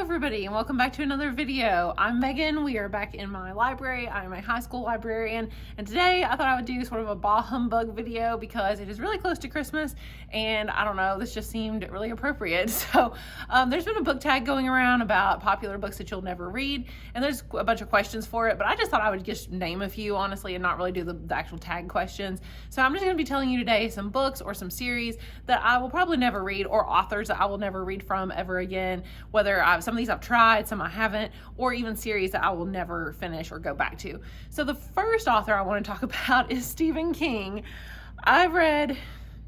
everybody, and welcome back to another video. I'm Megan. We are back in my library. I'm a high school librarian, and today I thought I would do sort of a bah humbug video because it is really close to Christmas, and I don't know, this just seemed really appropriate. So there's been a book tag going around about popular books that you'll never read, and there's a bunch of questions for it, but I just thought I would just name a few, honestly, and not really do the actual tag questions. So I'm just going to be telling you today some books or some series that I will probably never read, or authors that I will never read from ever again, whether some of these I've tried, some I haven't, or even series that I will never finish or go back to. So the first author I want to talk about is Stephen King. I've read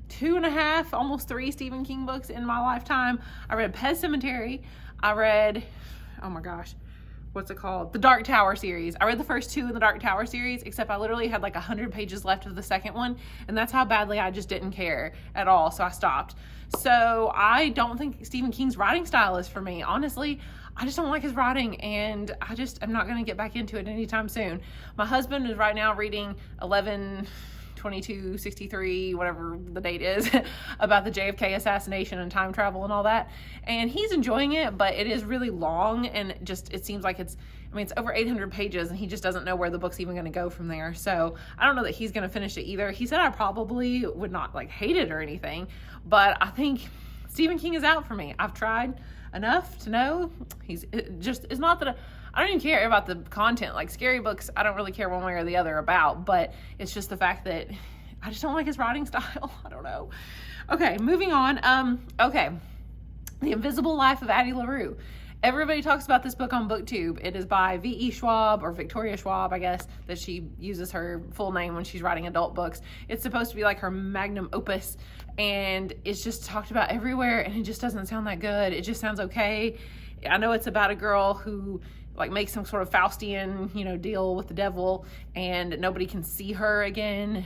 2.5, almost 3 Stephen King books in my lifetime. I read Pet Sematary. I read, oh my gosh, what's it called? The Dark Tower series. I read the first 2 in the Dark Tower series, except I literally had like 100 pages left of the second one, and that's how badly I just didn't care at all, so I stopped. So I don't think Stephen King's writing style is for me. Honestly, I just don't like his writing, and I'm not going to get back into it anytime soon. My husband is right now reading 11/22/63, whatever the date is, about the JFK assassination and time travel and all that. And he's enjoying it, but it is really long, and it seems like it's over 800 pages, and he just doesn't know where the book's even going to go from there. So I don't know that he's going to finish it either. He said I probably would not like hate it or anything, but I think Stephen King is out for me. I've tried enough to know it's not that I don't even care about the content. Like scary books, I don't really care one way or the other about, but it's just the fact that I just don't like his writing style. I don't know. Okay, moving on. Okay, The Invisible Life of Addie LaRue. Everybody talks about this book on BookTube. It is by V.E. Schwab, or Victoria Schwab, I guess, that she uses her full name when she's writing adult books. It's supposed to be like her magnum opus, and it's just talked about everywhere, and it just doesn't sound that good. It just sounds okay. I know it's about a girl who like makes some sort of Faustian, deal with the devil, and nobody can see her again.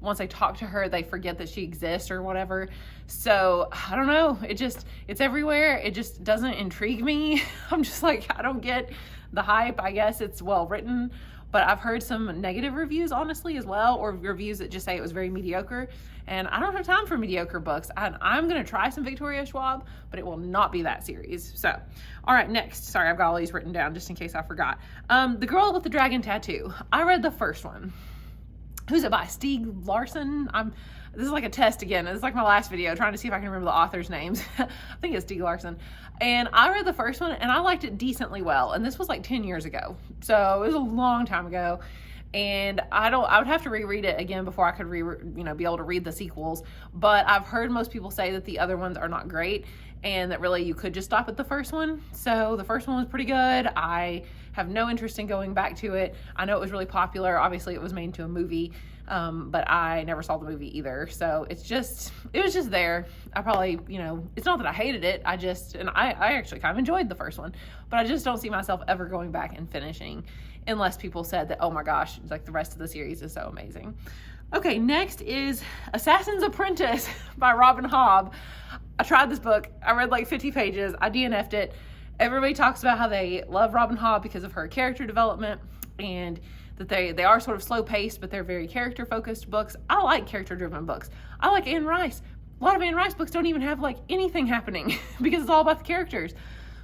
Once they talk to her, they forget that she exists or whatever. So I don't know. It's everywhere. It just doesn't intrigue me. I'm just like, I don't get the hype. I guess it's well written, but I've heard some negative reviews, honestly, as well, or reviews that just say it was very mediocre. And I don't have time for mediocre books. I'm going to try some Victoria Schwab, but it will not be that series. So, all right, next. Sorry, I've got all these written down just in case I forgot. The Girl with the Dragon Tattoo. I read the first one. Who's it by? Stieg Larsson? This is like a test again. This is like my last video, trying to see if I can remember the authors' names. I think it's Stieg Larsson. And I read the first one, and I liked it decently well. And this was like 10 years ago. So it was a long time ago. And I would have to reread it again before I could be able to read the sequels. But I've heard most people say that the other ones are not great, and that really you could just stop at the first one. So the first one was pretty good. I have no interest in going back to it. I know it was really popular. Obviously it was made into a movie, but I never saw the movie either. So it was just there. I probably, it's not that I hated it. I actually kind of enjoyed the first one, but I just don't see myself ever going back and finishing unless people said that, oh my gosh, like the rest of the series is so amazing. Okay, next is Assassin's Apprentice by Robin Hobb. I tried this book. I read like 50 pages. I DNF'd it. Everybody talks about how they love Robin Hobb because of her character development, and that they are sort of slow paced, but they're very character focused books. I like character driven books. I like Anne Rice. A lot of Anne Rice books don't even have like anything happening because it's all about the characters.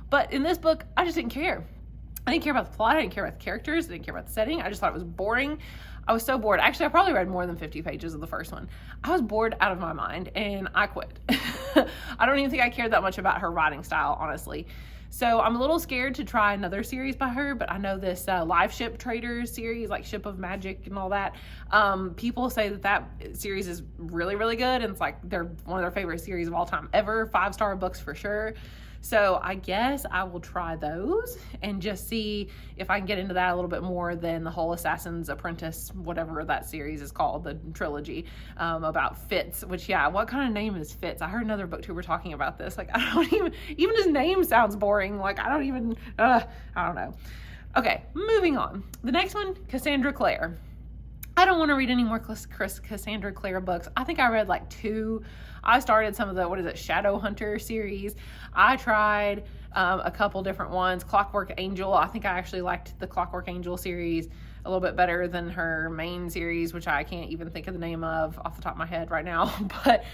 But in this book, I just didn't care. I didn't care about the plot. I didn't care about the characters. I didn't care about the setting. I just thought it was boring. I was so bored. Actually, I probably read more than 50 pages of the first one. I was bored out of my mind, and I quit. I don't even think I cared that much about her writing style, honestly. So I'm a little scared to try another series by her, but I know this Live Ship Traders series, like Ship of Magic and all that. People say that series is really, really good, and it's like they're one of their favorite series of all time ever. 5-star books for sure. So I guess I will try those and just see if I can get into that a little bit more than the whole Assassin's Apprentice, whatever that series is called, the trilogy, about Fitz, which, yeah, what kind of name is Fitz? I heard another booktuber talking about this. Like, I don't even his name sounds boring. Like, I don't know. Okay, moving on. The next one, Cassandra Clare. I don't want to read any more Cassandra Clare books. I think I read like 2. I started some of the, Shadowhunter series. I tried a couple different ones. Clockwork Angel. I think I actually liked the Clockwork Angel series a little bit better than her main series, which I can't even think of the name of off the top of my head right now. But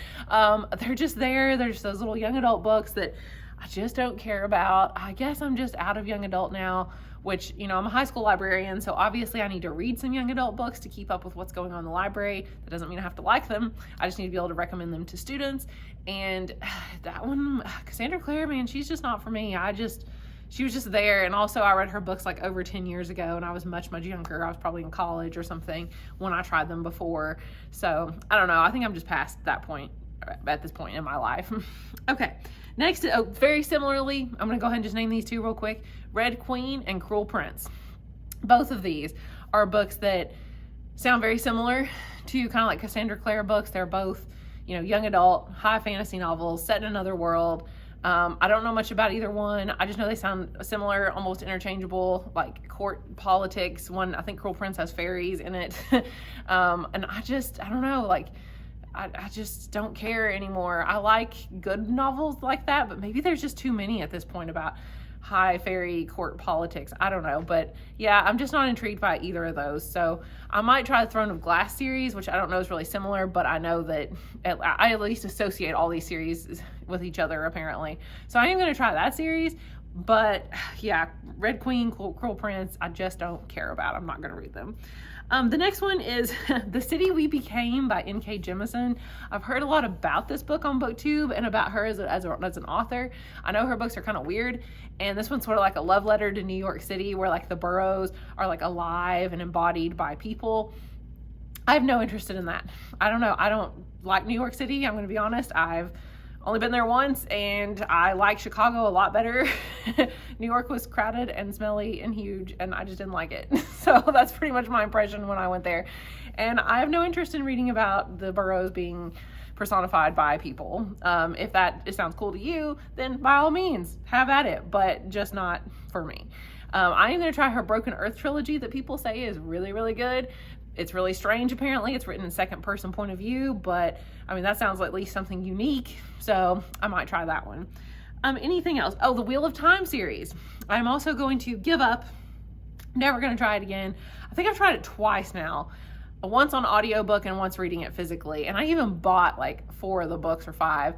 they're just there. They're just those little young adult books that I just don't care about. I guess I'm just out of young adult now, which, you know, I'm a high school librarian, so obviously I need to read some young adult books to keep up with what's going on in the library. That doesn't mean I have to like them. I just need to be able to recommend them to students. And that one, Cassandra Clare, man, she's just not for me. She was just there. And also I read her books like over 10 years ago, and I was much, much younger. I was probably in college or something when I tried them before. So I don't know. I think I'm just past that point at this point in my life. Okay. Next, very similarly, I'm going to go ahead and just name these two real quick. Red Queen and Cruel Prince. Both of these are books that sound very similar to kind of like Cassandra Clare books. They're both, you know, young adult, high fantasy novels set in another world. I don't know much about either one. I just know they sound similar, almost interchangeable, like court politics. One, I think Cruel Prince has fairies in it. And I don't know, like, I just don't care anymore. I like good novels like that, but maybe there's just too many at this point about high fairy court politics. I don't know, but yeah, I'm just not intrigued by either of those. So I might try the Throne of Glass series, which I don't know is really similar, but I know that I at least associate all these series with each other apparently. So I am going to try that series, but yeah, Red Queen, Cruel Prince, I just don't care about. I'm not going to read them. The next one is The City We Became by N.K. Jemisin. I've heard a lot about this book on BookTube and about her as an author. I know her books are kind of weird, and this one's sort of like a love letter to New York City, where like the boroughs are like alive and embodied by people. I have no interest in that. I don't know. I don't like New York City. I'm going to be honest. I've only been there once, and I like Chicago a lot better. New York was crowded and smelly and huge, and I just didn't like it. So that's pretty much my impression when I went there. And I have no interest in reading about the boroughs being personified by people. If it sounds cool to you, then by all means, have at it, but just not for me. I am going to try her Broken Earth trilogy that people say is really, really good. It's really strange, apparently. It's written in second person point of view, but I mean, that sounds like at least something unique. So I might try that one. Anything else? Oh, the Wheel of Time series. I'm also going to give up. Never going to try it again. I think I've tried it twice now. Once on audiobook and once reading it physically. And I even bought like 4 of the books or 5.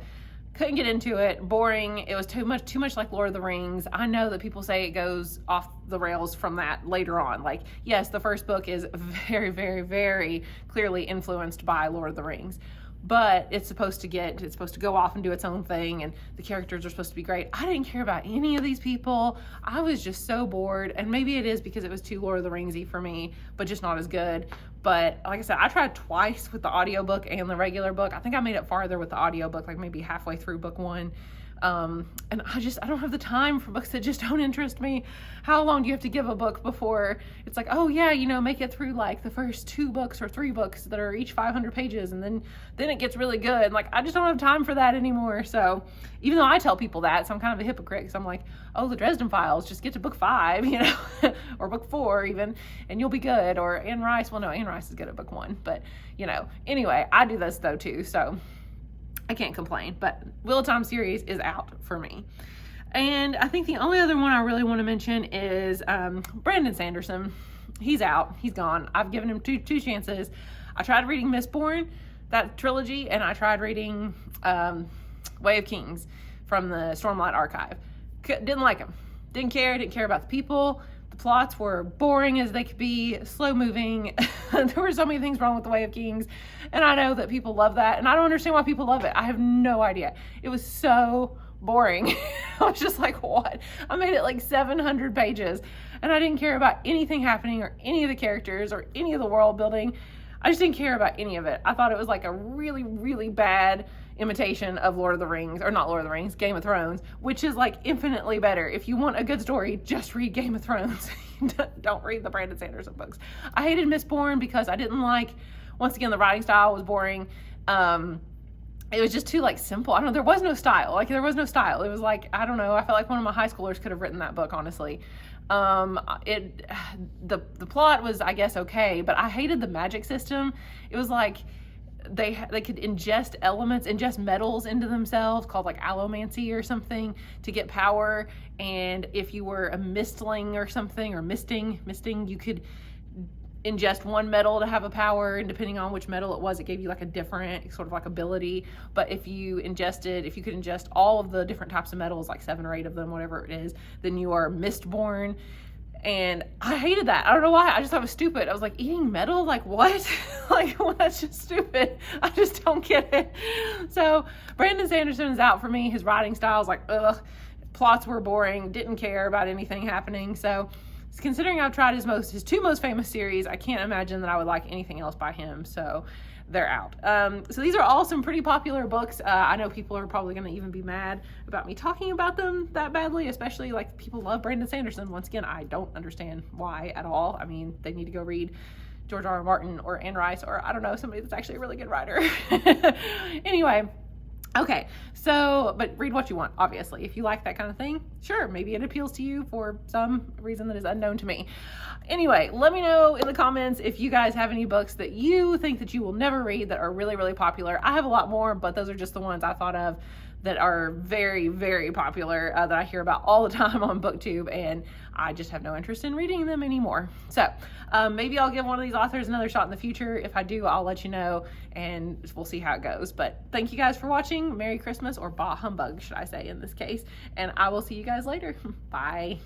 Couldn't get into it. Boring. It was too much like Lord of the Rings. I know that people say it goes off the rails from that later on. Like, yes, the first book is very, very, very clearly influenced by Lord of the Rings. But it's supposed to go off and do its own thing, and the characters are supposed to be great. I didn't care about any of these people. I was just so bored, and maybe it is because it was too Lord of the Ringsy for me, but just not as good. But like I said, I tried twice with the audiobook and the regular book. I think I made it farther with the audiobook, like maybe halfway through book 1. And I don't have the time for books that just don't interest me. How long do you have to give a book before it's like, oh yeah, you know, make it through like the first 2 books or 3 books that are each 500 pages, and then it gets really good. Like, I just don't have time for that anymore. So even though I tell people that, so I'm kind of a hypocrite, because I'm like, oh, the Dresden Files, just get to book 5, you know, or book 4 even, and you'll be good. Or Anne Rice, well, no, Anne Rice is good at book 1, but you know, anyway, I do this though too, so I can't complain. But Wheel of Time series is out for me. And I think the only other one I really want to mention is Brandon Sanderson. He's out. He's gone. I've given him two chances. I tried reading Mistborn, that trilogy, and I tried reading Way of Kings from the Stormlight Archive. Didn't like him. Didn't care about the people. The plots were boring as they could be, slow moving. There were so many things wrong with The Way of Kings, and I know that people love that, and I don't understand why people love it. I have no idea. It was so boring. I was just like, what? I made it like 700 pages, and I didn't care about anything happening or any of the characters or any of the world building. I just didn't care about any of it. I thought it was like a really, really bad imitation of Lord of the Rings, or not Lord of the Rings, Game of Thrones, which is like infinitely better. If you want a good story, just read Game of Thrones. Don't read the Brandon Sanderson books. I hated Mistborn because I didn't like, once again, the writing style was boring. It was just too like simple. I don't know, there was no style. It was like, I don't know, I felt like one of my high schoolers could have written that book, honestly. The plot was, I guess, okay, but I hated the magic system. It was like they could ingest metals into themselves, called like allomancy or something, to get power. And if you were a mistling or something, or misting, you could ingest one metal to have a power, and depending on which metal it was, it gave you like a different sort of like ability. But if you could ingest all of the different types of metals, like 7 or 8 of them, whatever it is, then you are Mistborn. And I hated that. I don't know why. I just thought it was stupid. I was like, eating metal? Like, what? Like, well, that's just stupid. I just don't get it. So Brandon Sanderson is out for me. His writing style is like, ugh. Plots were boring. Didn't care about anything happening. So considering I've tried his 2 most famous series, I can't imagine that I would like anything else by him. So they're out. So these are all some pretty popular books. I know people are probably going to even be mad about me talking about them that badly, especially like people love Brandon Sanderson. Once again, I don't understand why at all. I mean, they need to go read George R. R. Martin or Anne Rice, or I don't know, somebody that's actually a really good writer. Anyway. Okay, so, but read what you want, obviously. If you like that kind of thing, sure, maybe it appeals to you for some reason that is unknown to me. Anyway, let me know in the comments if you guys have any books that you think that you will never read that are really, really popular. I have a lot more, but those are just the ones I thought of that are very, very popular, that I hear about all the time on BookTube, and I just have no interest in reading them anymore. So maybe I'll give one of these authors another shot in the future. If I do, I'll let you know, and we'll see how it goes. But thank you guys for watching. Merry Christmas, or bah humbug, should I say in this case, and I will see you guys later. Bye.